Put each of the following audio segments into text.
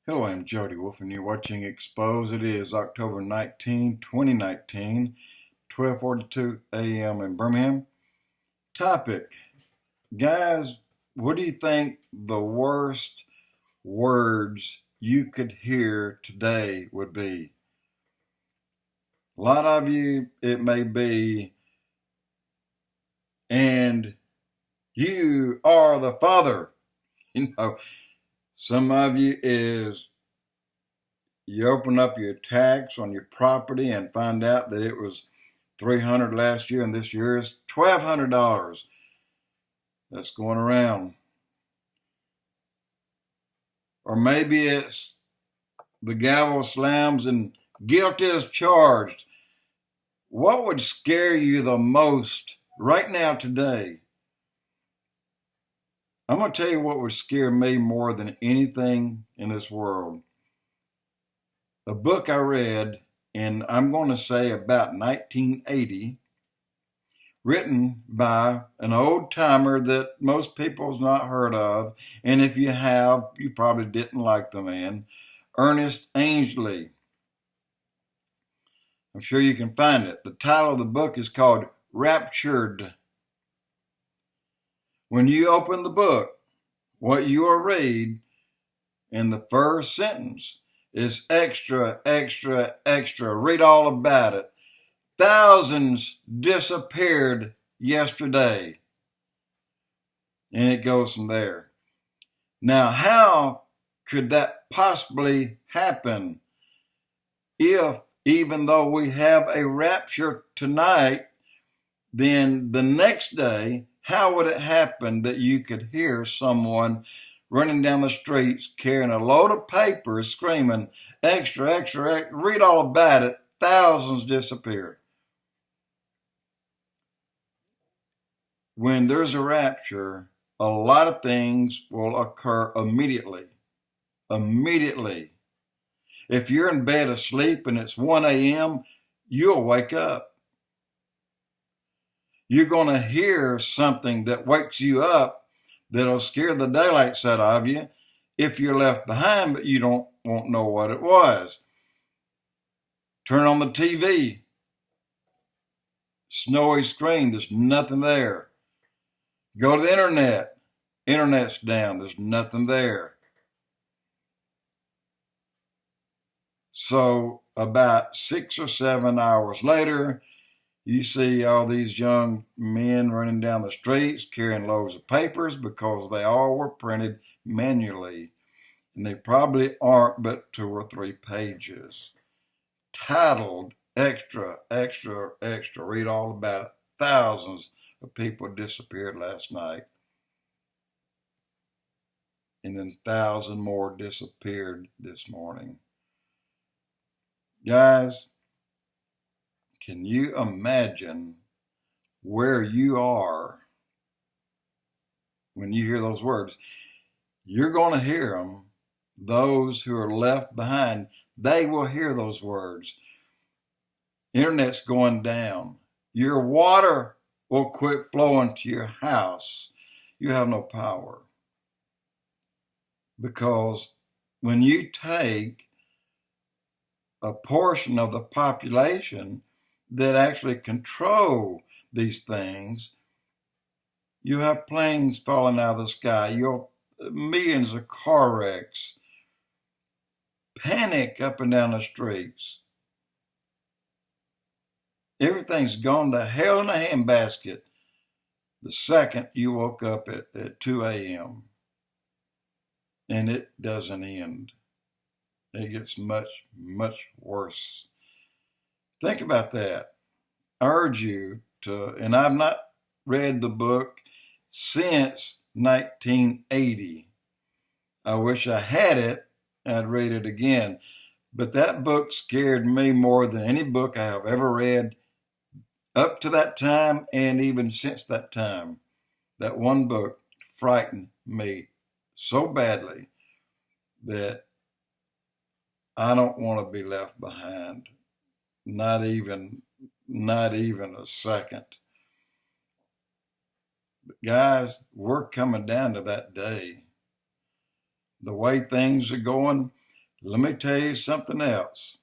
Hello, I'm Jody Wolf, and you're watching Expoz. It is October 19, 2019, 12:42 a.m. in Birmingham. Topic, guys, what do you think the worst words you could hear today would be? A lot of you, it may be, and you are the Father. Some of you is you open up your tax on your property and find out that it was $300 last year and this year is $1,200. That's going around. Or maybe it's the gavel slams and guilty as charged. What would scare you the most right now today? I'm going to tell you what would scare me more than anything in this world. A book I read in, I'm going to say, about 1980, written by an old timer that most people's not heard of, and if you have, you probably didn't like the man, Ernest Angley. I'm sure you can find it. The title of the book is called Raptured. When you open the book, what you will read in the first sentence is extra, extra, extra. Read all about it. Thousands disappeared yesterday. And it goes from there. Now, how could that possibly happen if, even though we have a rapture tonight, then the next day, how would it happen that you could hear someone running down the streets carrying a load of papers screaming, extra, extra, extra, read all about it, thousands disappeared? When there's a rapture, a lot of things will occur immediately. Immediately. If you're in bed asleep and it's 1 a.m., you'll wake up. You're going to hear something that wakes you up that'll scare the daylights out of you if you're left behind, but you won't know what it was. Turn on the TV. Snowy screen, there's nothing there. Go to the internet. Internet's down, there's nothing there. So about 6 or 7 hours later, you see all these young men running down the streets carrying loads of papers because they all were printed manually. And they probably aren't but 2 or 3 pages. Titled, extra, extra, extra. Read all about it. Thousands of people disappeared last night. And then 1,000 more disappeared this morning. Guys, can you imagine where you are when you hear those words? You're going to hear them. Those who are left behind, they will hear those words. Internet's going down. Your water will quit flowing to your house. You have no power. Because when you take a portion of the population that actually control these things, you have planes falling out of the sky. You have millions of car wrecks. Panic up and down the streets. Everything's gone to hell in a handbasket the second you woke up at 2 a.m. And it doesn't end. It gets much, much worse. Think about that. I urge you to, and I've not read the book since 1980. I wish I had it. I'd read it again. But that book scared me more than any book I have ever read up to that time and even since that time. That one book frightened me so badly that I don't want to be left behind. Not even a second. But guys, we're coming down to that day. The way things are going, Let me tell you something else.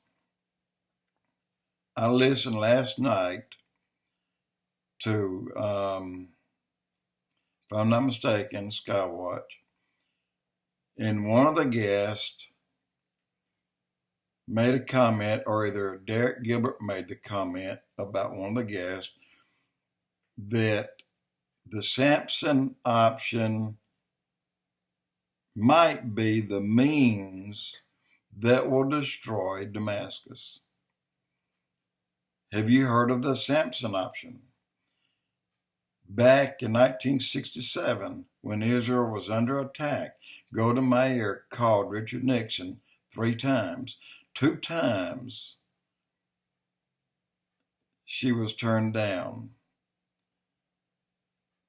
I listened last night to, if I'm not mistaken, Skywatch, and one of the guests made a comment, or either Derek Gilbert made the comment about one of the guests, that the Samson option might be the means that will destroy Damascus. Have you heard of the Samson option? Back in 1967, when Israel was under attack, Golda Meir called Richard Nixon 3 times. 2 times she was turned down.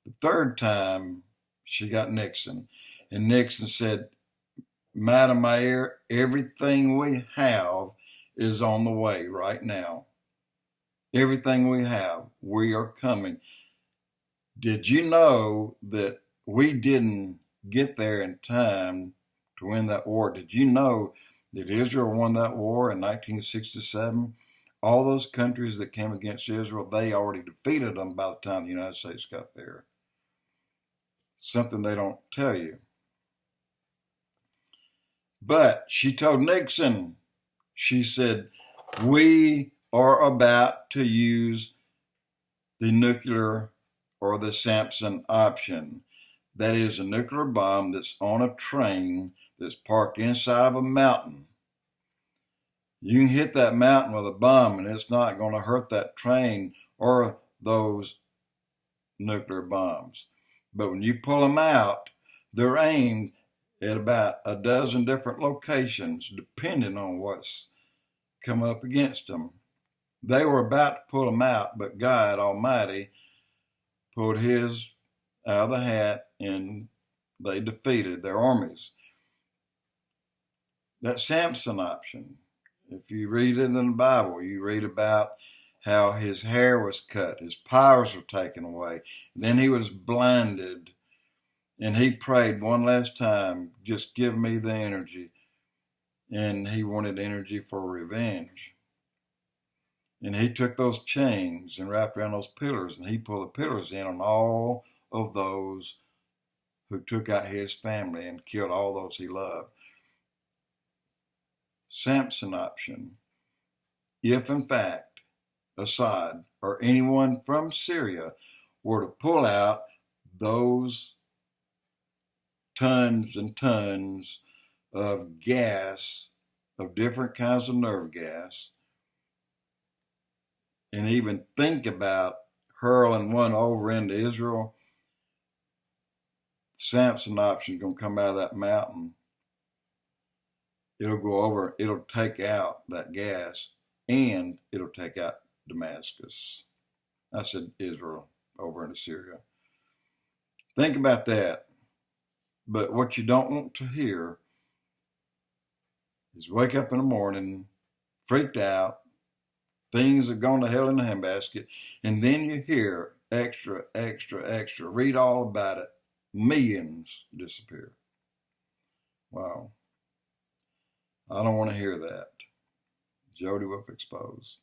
The 3rd time she got Nixon. And Nixon said, Madam Mayor, everything we have is on the way right now. Everything we have, we are coming. Did you know that we didn't get there in time to win that war? Did you know that Israel won that war in 1967? All those countries that came against Israel, they already defeated them by the time the United States got there. Something they don't tell you. But she told Nixon, she said, we are about to use the nuclear or the Samson option. That is a nuclear bomb that's on a train that's parked inside of a mountain. You can hit that mountain with a bomb and it's not going to hurt that train or those nuclear bombs. But when you pull them out, they're aimed at about a dozen different locations, depending on what's come up against them. They were about to pull them out, but God Almighty pulled his out of the hat and they defeated their armies. That Samson option, if you read it in the Bible, you read about how his hair was cut, his powers were taken away, then he was blinded, and he prayed one last time, just give me the energy. And he wanted energy for revenge. And he took those chains and wrapped around those pillars, and he pulled the pillars in on all of those who took out his family and killed all those he loved. Samson option. If in fact Assad or anyone from Syria were to pull out those tons and tons of gas, of different kinds of nerve gas, and even think about hurling one over into Israel, Samson option going to come out of that mountain. It'll go over, it'll take out that gas, and it'll take out Damascus. I said Israel over into Syria. Think about that. But what you don't want to hear is wake up in the morning, freaked out, things have gone to hell in a handbasket, and then you hear extra, read all about it, millions disappear. Wow. I don't want to hear that. Jody with Expoz.